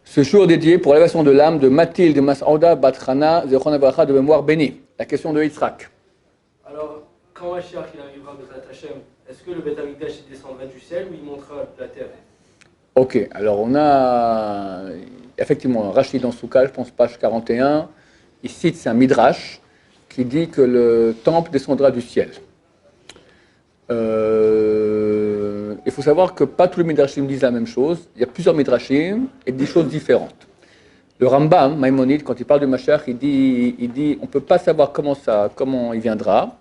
Ce jour dédié pour l'élévation de l'âme de Mathilde Mas'ouda Batrana, Zechron Abracha de mémoire bénie. La question de Yitzhak. Alors, quand Mashiach il arrivera, Bezrat Hashem, est-ce que le Beth Amikdash il descendra du ciel ou il montera la terre? Ok, alors on a effectivement Rachid dans Souka, je pense page 41, il cite, c'est un midrash qui dit que le temple descendra du ciel. Il faut savoir que pas tous les midrashim disent la même chose. Il y a plusieurs midrashim et des choses différentes. Le Rambam, Maïmonide, quand il parle de Mashiach, il dit on ne peut pas savoir comment il viendra,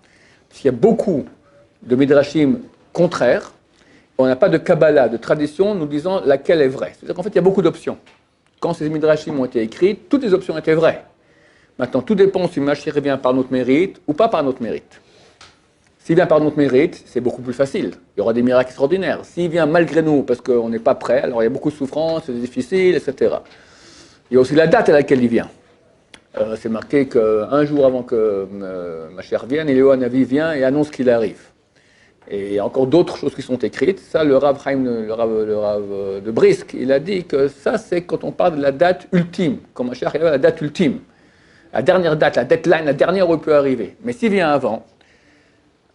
parce qu'il y a beaucoup de midrashim contraires. On n'a pas de Kabbalah, de tradition, nous disant laquelle est vraie. C'est-à-dire qu'en fait, il y a beaucoup d'options. Quand ces midrashim ont été écrits, toutes les options étaient vraies. Maintenant, tout dépend si Mashiach vient par notre mérite ou pas par notre mérite. S'il vient par notre mérite, c'est beaucoup plus facile. Il y aura des miracles extraordinaires. S'il vient malgré nous, parce qu'on n'est pas prêt, alors il y a beaucoup de souffrances, c'est difficile, etc. Il y a aussi la date à laquelle il vient. C'est marqué qu'un jour avant que Mashiach vienne, Eliyahu Hanavi vient et annonce qu'il arrive. Et il y a encore d'autres choses qui sont écrites. Ça, le Rav Chaim, le Rav de Brisk, il a dit que ça, c'est quand on parle de la date ultime. Quand Mashiach est la date ultime. La dernière date, la deadline, la dernière où il peut arriver. Mais s'il vient avant,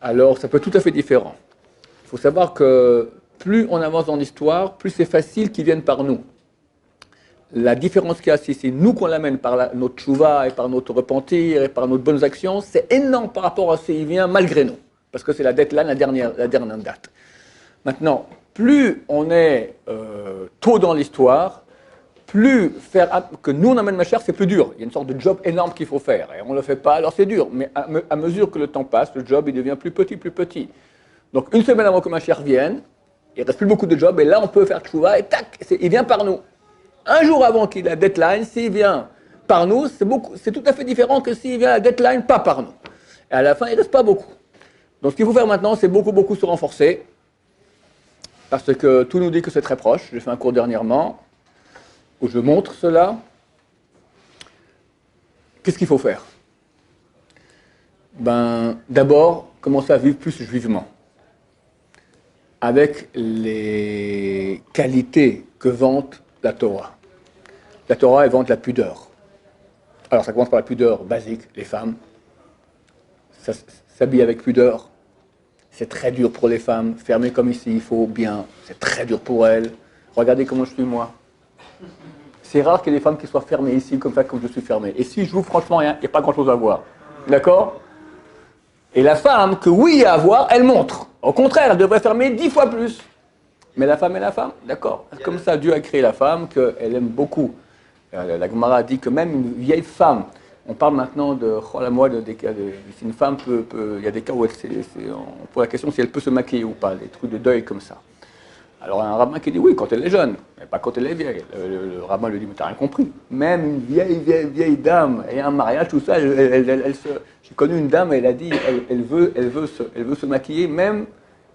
alors ça peut être tout à fait différent. Il faut savoir que plus on avance dans l'histoire, plus c'est facile qu'il vienne par nous. La différence qu'il y a, si c'est nous qu'on l'amène par notre tchouva et par notre repentir et par nos bonnes actions, c'est énorme par rapport à s'il vient malgré nous. Parce que c'est la deadline, la dernière date. Maintenant, plus on est tôt dans l'histoire, plus faire que nous on amène Mashiach, c'est plus dur. Il y a une sorte de job énorme qu'il faut faire. Et on ne le fait pas, alors c'est dur. Mais à mesure que le temps passe, le job il devient plus petit, plus petit. Donc une semaine avant que Mashiach vienne, il ne reste plus beaucoup de jobs, et là on peut faire tchouva, et tac, il vient par nous. Un jour avant qu'il ait la deadline, s'il vient par nous, c'est tout à fait différent que s'il vient à la deadline pas par nous. Et à la fin, il ne reste pas beaucoup. Donc ce qu'il faut faire maintenant, c'est beaucoup se renforcer, parce que tout nous dit que c'est très proche. J'ai fait un cours dernièrement, où je montre cela. Qu'est-ce qu'il faut faire? D'abord, commencer à vivre plus juivement, avec les qualités que vante la Torah. La Torah, elle vante la pudeur. Alors ça commence par la pudeur basique, les femmes. Ça s'habille avec pudeur. C'est très dur pour les femmes, fermées comme ici, il faut bien. C'est très dur pour elles. Regardez comment je suis moi. C'est rare qu'il y ait des femmes qui soient fermées ici, comme ça, comme je suis fermé. Et si je vous, franchement, il n'y a pas grand-chose à voir. D'accord? Et la femme, que oui, il y a à voir, elle montre. Au contraire, elle devrait fermer 10 fois plus. Mais la femme est la femme, d'accord? Comme ça, Dieu a créé la femme, qu'elle aime beaucoup. La Gemara dit que même une vieille femme, on parle maintenant de des cas si une femme il y a des cas où on pose la question si elle peut se maquiller ou pas, des trucs de deuil comme ça. Alors un rabbin qui dit oui, quand elle est jeune, mais pas quand elle est vieille. Le rabbin lui dit mais t'as rien compris. Même une vieille dame et un mariage, tout ça, j'ai connu une dame, elle a dit elle veut se maquiller même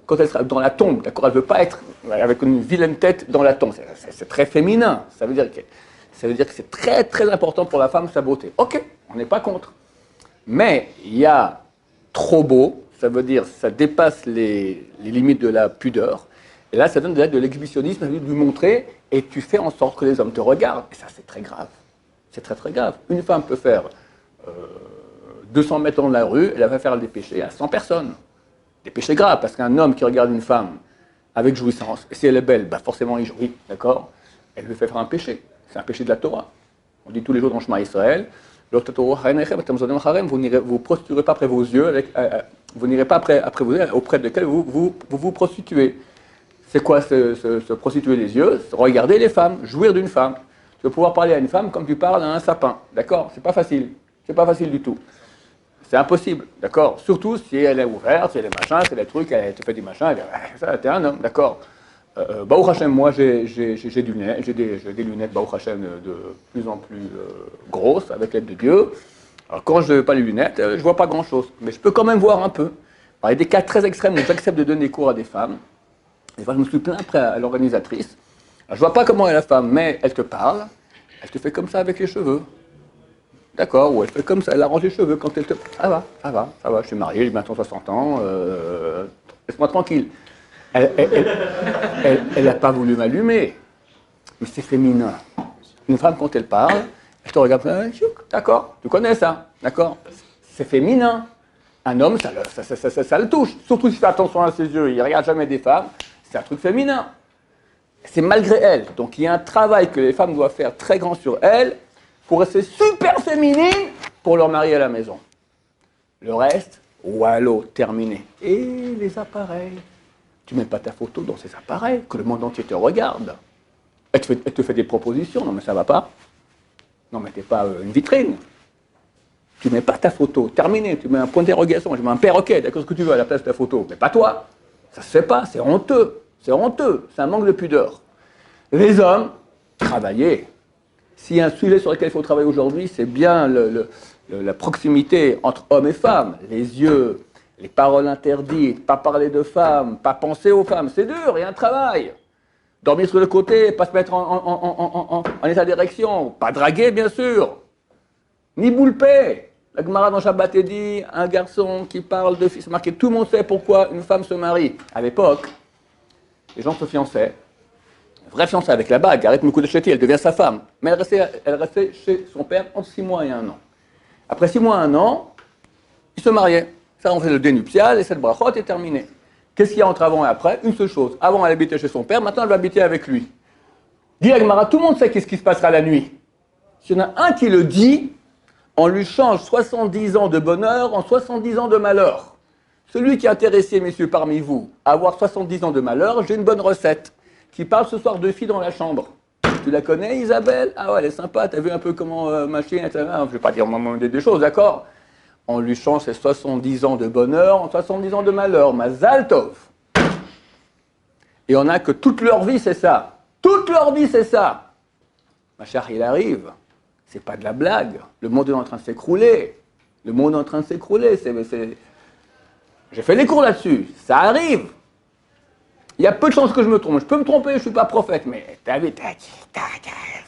quand elle sera dans la tombe, d'accord? Elle veut pas être avec une vilaine tête dans la tombe. C'est très féminin. Ça veut dire que c'est très très important pour la femme sa beauté. Ok, on n'est pas contre. Mais il y a trop beau, ça veut dire ça dépasse les limites de la pudeur. Et là, ça donne de l'exhibitionnisme, ça veut dire de lui montrer, et tu fais en sorte que les hommes te regardent. Et ça, c'est très grave. C'est très très grave. Une femme peut faire 200 mètres dans la rue, elle va faire des péchés à 100 personnes. Des péchés graves, parce qu'un homme qui regarde une femme avec jouissance, et si elle est belle, forcément il jouit, d'accord? Elle lui fait faire un péché. C'est un péché de la Torah. On dit tous les jours dans le Shema Israël, vous ne prostituerez pas après vos yeux, vous n'irez pas après vos yeux auprès desquels vous prostituez. C'est quoi se prostituer les yeux? Regarder les femmes, jouir d'une femme. Tu vas pouvoir parler à une femme comme tu parles à un sapin. D'accord? C'est pas facile. C'est pas facile du tout. C'est impossible. D'accord? Surtout si elle est ouverte, si elle est machin, si elle est truc, elle te fait des machins, ça, t'es un homme. D'accord? Baruch Hashem, moi j'ai des lunettes Baruch Hashem de plus en plus grosses avec l'aide de Dieu. Alors quand je n'ai pas les lunettes, je ne vois pas grand chose. Mais je peux quand même voir un peu. Alors, il y a des cas très extrêmes où j'accepte de donner cours à des femmes. Des fois, je me suis plaint après à l'organisatrice. Alors, je ne vois pas comment est la femme, mais elle te parle. Elle te fait comme ça avec les cheveux. D'accord, ou elle fait comme ça, elle arrange les cheveux quand elle te... Ça va, je suis marié, j'ai bientôt 60 ans, laisse-moi tranquille. Elle n'a pas voulu m'allumer, mais c'est féminin. Une femme, quand elle parle, elle te regarde, d'accord, tu connais ça, d'accord? C'est féminin. Un homme, ça le touche. Surtout s'il fait attention à ses yeux, il ne regarde jamais des femmes. C'est un truc féminin. C'est malgré elle. Donc il y a un travail que les femmes doivent faire très grand sur elles pour rester super féminines pour leur mari à la maison. Le reste, wallo, terminé. Et les appareils. Tu ne mets pas ta photo dans ces appareils, que le monde entier te regarde. Elle te fait des propositions. Non mais ça va pas. Non mais t'es pas une vitrine. Tu ne mets pas ta photo, terminé, tu mets un point d'interrogation, je mets un perroquet, d'accord, ce que tu veux à la place de ta photo, mais pas toi. Ça se fait pas, c'est honteux, c'est un manque de pudeur. Les hommes, travaillez. S'il y a un sujet sur lequel il faut travailler aujourd'hui, c'est bien la proximité entre hommes et femmes, les yeux, les paroles interdites, pas parler de femmes, pas penser aux femmes, c'est dur, il y a un travail. Dormir sur le côté, pas se mettre en état d'érection, pas draguer bien sûr, ni boule-paix. La Gemara dans Shabbat dit, un garçon qui parle de fils, c'est marqué, tout le monde sait pourquoi une femme se marie. À l'époque, les gens se fiançaient, vraie fiancée avec la bague, arrête me coup de chéti, elle devient sa femme. Mais elle restait chez son père entre 6 mois et 1 an. Après 6 mois et 1 an, ils se mariaient. Ça, on fait le dénuptial et cette brachot est terminée. Qu'est-ce qu'il y a entre avant et après? Une seule chose. Avant, elle habitait chez son père, maintenant, elle va habiter avec lui. Dit la Gemara, tout le monde sait qu'est-ce qui se passera la nuit. S'il y en a un qui le dit, on lui change 70 ans de bonheur en 70 ans de malheur. Celui qui est intéressé, messieurs, parmi vous, à avoir 70 ans de malheur, j'ai une bonne recette. Qui parle ce soir de filles dans la chambre. Tu la connais, Isabelle? Ah ouais, elle est sympa, t'as vu un peu comment machine, etc. Je ne vais pas dire des choses, d'accord? On lui change ses 70 ans de bonheur en 70 ans de malheur. Mazal tov. Et on a que toute leur vie, c'est ça. Toute leur vie, c'est ça. Ma chère, il arrive. C'est pas de la blague. Le monde est en train de s'écrouler. Le monde est en train de s'écrouler. J'ai fait les cours là-dessus. Ça arrive. Il y a peu de chances que je me trompe. Je peux me tromper, je ne suis pas prophète. Mais t'as vu,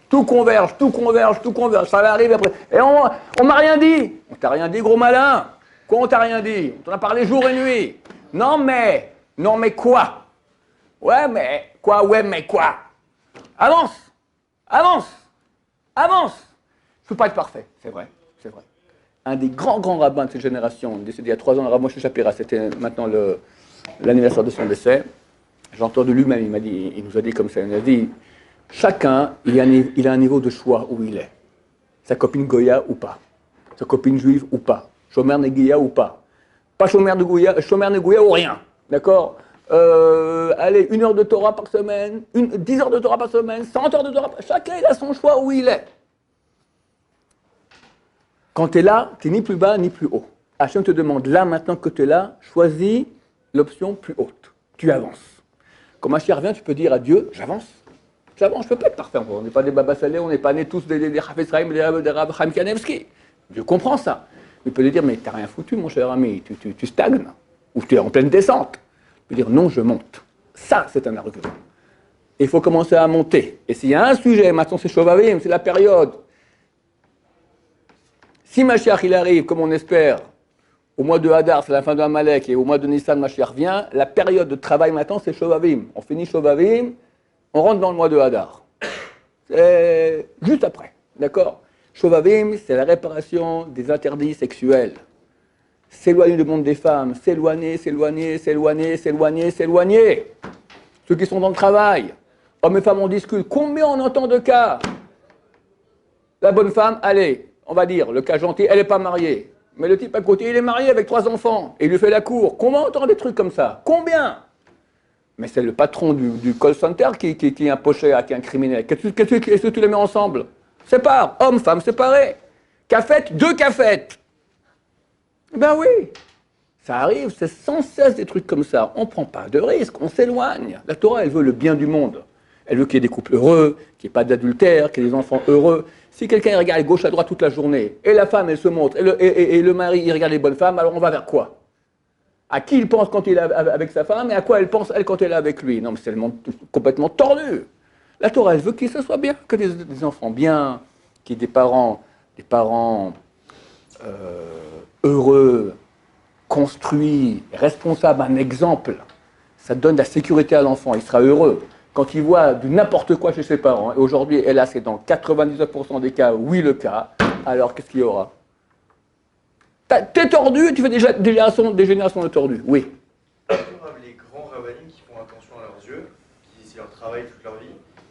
tout converge, tout converge, tout converge. Ça va arriver après. Et on m'a rien dit. On t'a rien dit, gros malin. Quoi, on t'a rien dit? On t'en a parlé jour et nuit. Non mais quoi? Ouais, mais quoi? Ouais, mais quoi? Avance. Avance. Avance. Je ne peux pas être parfait, c'est vrai, c'est vrai. Un des grands rabbins de cette génération, décédé il y a 3 ans, le rabbin Moshe Shapira, c'était maintenant l'anniversaire de son décès. J'ai entendu lui-même, il nous a dit comme ça, il nous a dit, chacun, il a un niveau de choix où il est. Sa copine Goya ou pas, sa copine juive ou pas, Shomer Neguia ou pas, pas Shomer Neguia ou rien, d'accord? Allez, 1 heure de Torah par semaine, 10 heures de Torah par semaine, 100 heures de Torah par semaine, chacun il a son choix où il est. Quand tu es là, tu n'es ni plus bas ni plus haut. Hachem te demande, là, maintenant que tu es là, choisis l'option plus haute. Tu avances. Quand Mashiach revient, tu peux dire à Dieu, j'avance. J'avance, je ne peux pas être parfait. On n'est pas des Baba Saleh, on n'est pas nés tous des Chafetz Chaim, des Rav Chaim Kanevski. Dieu comprend ça. Il peut lui dire, mais tu n'as rien foutu, mon cher ami, tu stagnes, ou tu es en pleine descente. Il peut dire, non, je monte. Ça, c'est un argument. Il faut commencer à monter. Et s'il y a un sujet, maintenant c'est Shovavim, c'est la période. Si Mashiach il arrive, comme on espère, au mois de Hadar, c'est la fin de Amalek, et au mois de Nissan, Mashiach vient, la période de travail maintenant, c'est Shovavim. On finit Shovavim, on rentre dans le mois de Hadar. C'est juste après, d'accord? Shovavim, c'est la réparation des interdits sexuels. S'éloigner du monde des femmes, s'éloigner. Ceux qui sont dans le travail, hommes et femmes, on discute. Combien on entend de cas? La bonne femme, allez, on va dire, le cas gentil, elle n'est pas mariée. Mais le type à côté, il est marié avec 3 enfants. Et il lui fait la cour. Combien on entend des trucs comme ça? Combien? Mais c'est le patron du call center qui est un pocheur, qui est un criminel. Qu'est-ce que tu les mets ensemble? Sépare, hommes, femmes séparés. Cafette, 2 cafettes. Ben oui, ça arrive, c'est sans cesse des trucs comme ça. On ne prend pas de risques, on s'éloigne. La Torah, elle veut le bien du monde. Elle veut qu'il y ait des couples heureux, qu'il n'y ait pas d'adultère, qu'il y ait des enfants heureux. Si quelqu'un regarde gauche à droite toute la journée, et la femme, elle se montre, et le mari, il regarde les bonnes femmes, alors on va vers quoi? À qui il pense quand il est avec sa femme, et à quoi elle pense, elle, quand elle est avec lui? Non, mais c'est le monde complètement tordu. La Torah, elle veut que ça soit bien, que des enfants bien, qu'il y ait des parents heureux, construits, responsables, un exemple. Ça donne de la sécurité à l'enfant, il sera heureux. quand il voit du n'importe quoi chez ses parents, et aujourd'hui, hélas, c'est dans 99% des cas, oui, le cas, alors qu'est-ce qu'il y aura? T'es tordu et tu fais des générations de tordus, oui. Les grands rabbinim qui font attention à leurs yeux, qui c'est leur travail toute leur vie,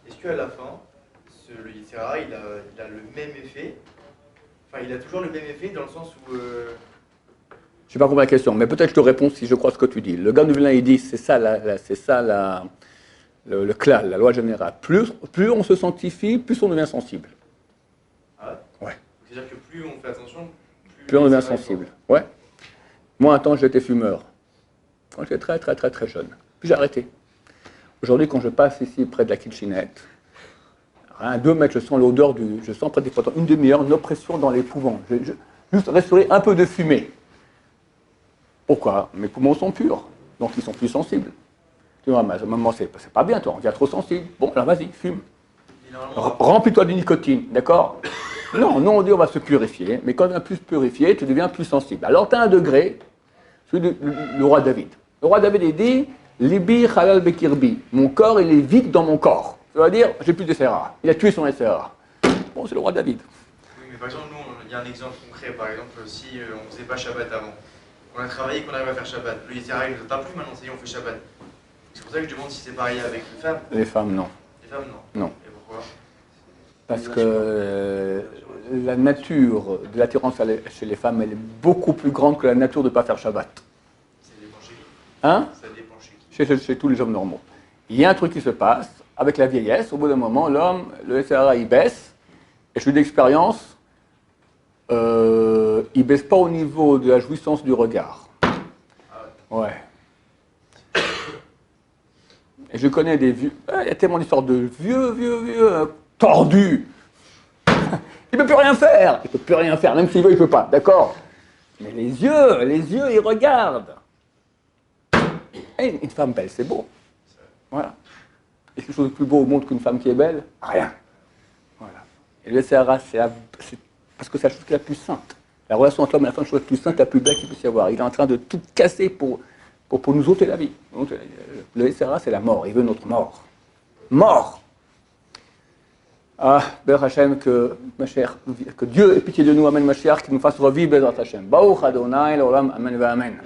est-ce qu'à la fin, le Yitzhara, il a le même effet? Enfin, il a toujours le même effet dans le sens où... Je n'ai pas compris la question, mais peut-être je te réponds si je crois ce que tu dis. Le gars de Vilna, il dit, c'est ça, le klal, la loi générale. Plus on se sanctifie, plus on devient sensible. Ah ouais? Ouais. C'est-à-dire que plus on fait attention, plus on devient sensible. Ouais. Moi, un temps, j'étais fumeur. Quand j'étais très, très, très, très jeune. Puis j'ai arrêté. Aujourd'hui, quand je passe ici, près de la kitchenette, à 2 mètres, je sens l'odeur je sens près des potents, une demi-heure, une oppression dans les poumons. Juste restaurer un peu de fumée. Pourquoi? Mes poumons sont purs, donc ils sont plus sensibles. Tu vois, maman, c'est pas bien, toi, on devient trop sensible. Bon, alors vas-y, fume. Remplis-toi de nicotine, d'accord? Non, on dit on va se purifier, mais quand on est plus purifié, tu deviens plus sensible. Alors tu as un degré, celui du roi David. Le roi David, il dit, Libi halal bekirbi, mon corps, il est vide dans mon corps. Ça veut dire, j'ai plus de SRA. Il a tué son SRA. Bon, c'est le roi David. Oui, mais par exemple, nous, il y a un exemple concret. Par exemple, si on ne faisait pas Shabbat avant, on a travaillé, qu'on arrive à faire Shabbat, le Yitzhara, il ne nous a pas plu, maintenant, ça y est, on fait Shabbat. C'est pour ça que je demande si c'est pareil avec les femmes. Les femmes, non. Les femmes, non. Non. Et pourquoi? Parce que la nature de l'attirance chez les femmes, elle est beaucoup plus grande que la nature de ne pas faire Shabbat. Ça dépend chez qui? Hein? Ça dépend chez qui? Chez tous les hommes normaux. Il y a un truc qui se passe, avec la vieillesse, au bout d'un moment, l'homme, le SRA, il baisse, et je suis d'expérience, il ne baisse pas au niveau de la jouissance du regard. Ouais. Et je connais des vieux, il y a tellement d'histoires de vieux, tordus. Il ne peut plus rien faire. Il ne peut plus rien faire, même s'il veut, il ne peut pas, d'accord? Mais les yeux, ils regardent. Et une femme belle, c'est beau. Voilà. Est-ce quelque chose de plus beau au monde qu'une femme qui est belle? Rien. Voilà. Et le SRA, c'est parce que c'est la chose qui est la plus sainte. La relation entre l'homme et la femme, c'est la chose la plus sainte, la plus belle qu'il puisse y avoir. Il est en train de tout casser pour nous ôter la vie. Le SRA, c'est la mort. Il veut notre mort. Mort! Ah, Bézrat Hashem, que Dieu ait pitié de nous, Amen Mashiach, qu'il nous fasse revivre Bézrat Hashem. Baruch Adonai, l'olam, Amen, Amen.